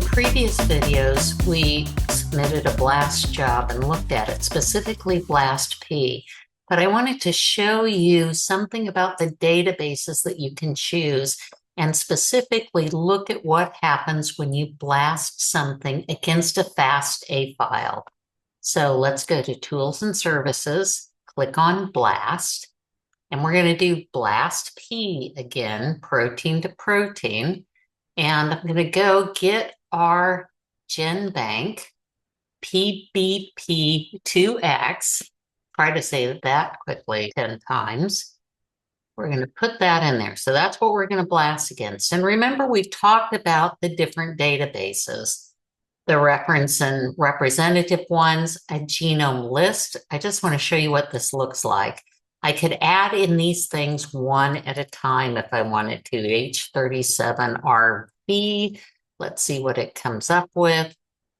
previous videos, we submitted a BLAST job and looked at it, specifically BLAST P. But I wanted to show you something about the databases that you can choose and specifically look at what happens when you blast something against a FASTA file. So let's go to Tools and Services, click on Blast, and we're going to do BLAST P again, protein to protein. And I'm going to go get our GenBank PBP2X. Try to say that quickly 10 times. We're going to put that in there. So that's what we're going to blast against. And remember, we've talked about the different databases, the reference and representative ones, a genome list. I just want to show you what this looks like. I could add in these things one at a time if I wanted to. H37RV. Let's see what it comes up with.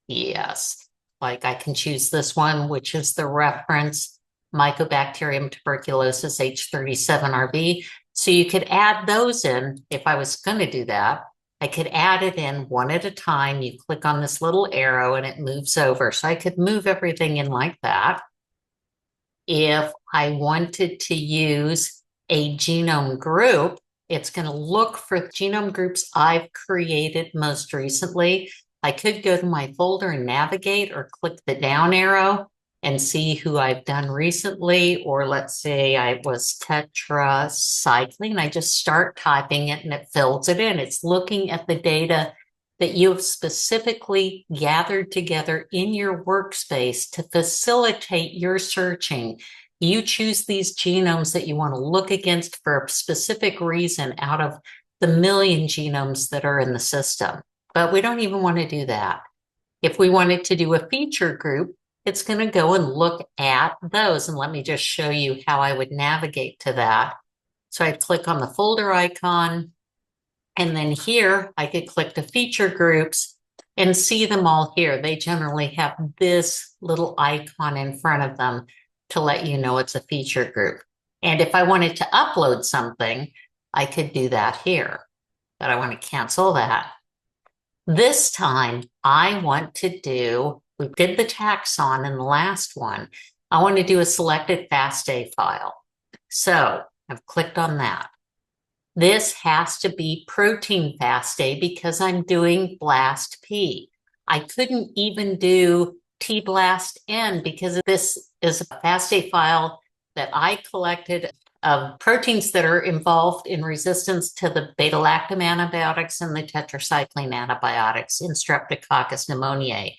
Yes, like I can choose this one, which is the reference, Mycobacterium tuberculosis H37RV. So you could add those in. If I was going to do that, I could add it in one at a time. You click on this little arrow and it moves over. So I could move everything in like that. If I wanted to use a genome group, it's going to look for genome groups I've created most recently. I could go to my folder and navigate or click the down arrow and see who I've done recently. Or let's say I was tetracycline. I just start typing it and it fills it in. It's looking at the data that you have specifically gathered together in your workspace to facilitate your searching. You choose these genomes that you want to look against for a specific reason out of the million genomes that are in the system. But we don't even want to do that. If we wanted to do a feature group, it's going to go and look at those. And let me just show you how I would navigate to that. So I'd click on the folder icon. And then here, I could click to feature groups and see them all here. They generally have this little icon in front of them to let you know it's a feature group. And if I wanted to upload something, I could do that here. But I want to cancel that. This time, I want to do, we did the taxon in the last one. I want to do a selected FASTA file. So I've clicked on that. This has to be protein FASTA because I'm doing BLAST P. I couldn't even do tBLAST-N because this is a FASTA file that I collected of proteins that are involved in resistance to the beta-lactam antibiotics and the tetracycline antibiotics in Streptococcus pneumoniae.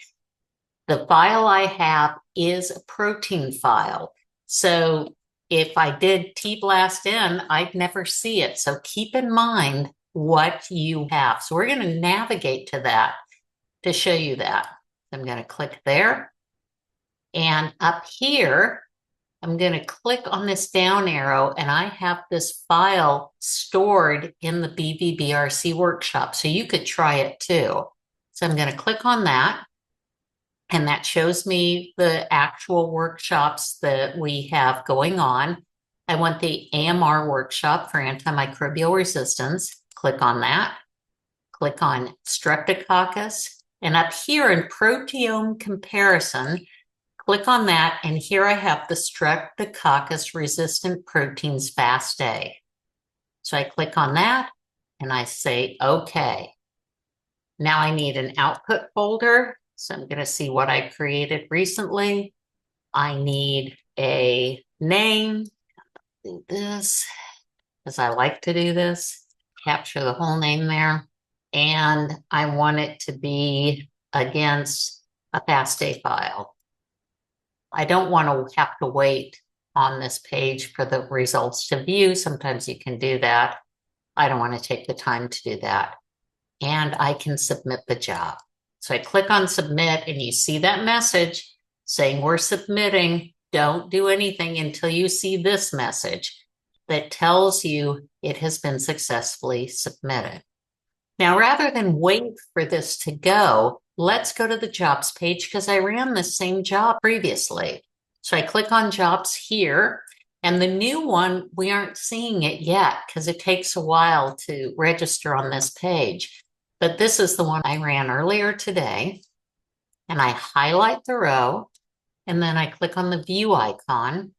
The file I have is a protein file. So if I did tBLAST-N, I'd never see it. So keep in mind what you have. So we're going to navigate to that to show you that. I'm going to click there. And up here, I'm going to click on this down arrow and I have this file stored in the BV-BRC workshop. So you could try it too. So I'm going to click on that. And that shows me the actual workshops that we have going on. I want the AMR workshop for antimicrobial resistance. Click on that. Click on Streptococcus. And up here in proteome comparison, click on that. And here I have the Streptococcus resistant proteins FASTA. So I click on that and I say, okay. Now I need an output folder. So I'm going to see what I created recently. I need a name. Do this because I like to do this. Capture the whole name there. And I want it to be against a FASTA file. I don't want to have to wait on this page for the results to view. Sometimes you can do that. I don't want to take the time to do that. And I can submit the job. So I click on submit and you see that message saying we're submitting. Don't do anything until you see this message that tells you it has been successfully submitted. Now, rather than wait for this to go, let's go to the jobs page because I ran the same job previously. So I click on jobs here and the new one, we aren't seeing it yet because it takes a while to register on this page. but this is the one I ran earlier today. And I highlight the row, and then I click on the view icon.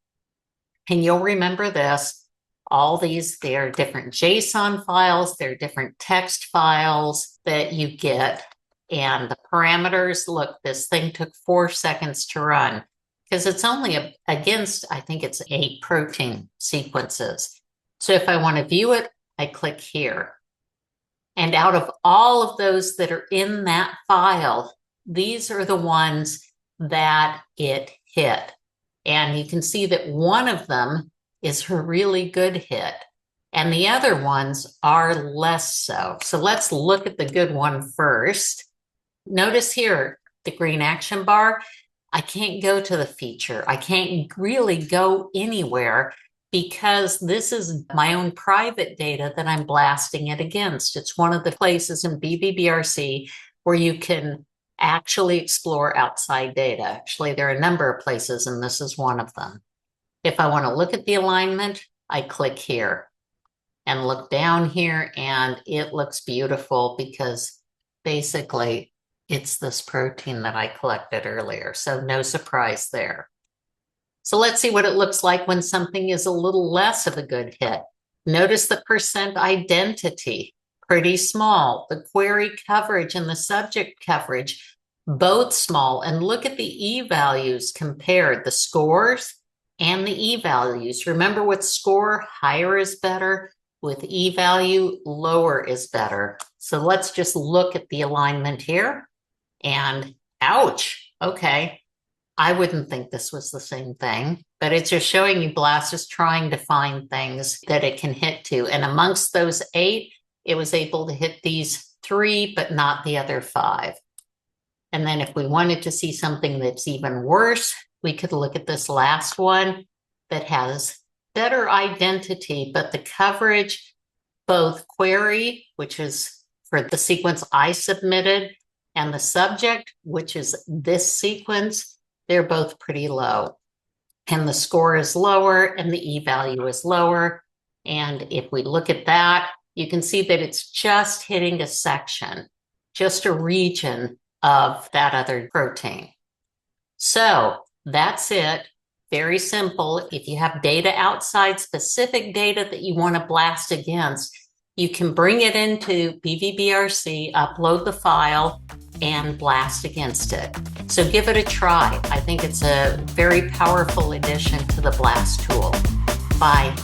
And you'll remember this, all these, they're different JSON files, they're different text files that you get. And the parameters, look, this thing took 4 seconds to run because it's only against, I think it's 8 protein sequences. So if I want to view it, I click here. And out of all of those that are in that file, these are the ones that it hit. And you can see that one of them is a really good hit, and the other ones are less so. So let's look at the good one first. Notice here, the green action bar, I can't go to the feature. I can't really go anywhere because this is my own private data that I'm blasting it against. It's one of the places in BV-BRC where you can actually explore outside data. Actually, there are a number of places, and this is one of them. If I want to look at the alignment, I click here and look down here, and it looks beautiful because basically it's this protein that I collected earlier. So no surprise there. So let's see what it looks like when something is a little less of a good hit. Notice the percent identity, pretty small. The query coverage and the subject coverage, both small. And look at the e-values compared, the scores and the e-values. Remember with score, higher is better. With e-value, lower is better. So let's just look at the alignment here. And ouch, okay. I wouldn't think this was the same thing, but it's just showing you BLAST is trying to find things that it can hit to. And amongst those 8, it was able to hit these 3, but not the other 5. And then if we wanted to see something that's even worse, we could look at this last one that has better identity, but the coverage, both query, which is for the sequence I submitted, and the subject, which is this sequence, they're both pretty low. And the score is lower and the e-value is lower. And if we look at that, you can see that it's just hitting a section, just a region of that other protein. So that's it. Very simple. If you have data outside specific data that you want to blast against, you can bring it into BV-BRC, upload the file, and blast against it. So give it a try. I think it's a very powerful addition to the BLAST tool. Bye.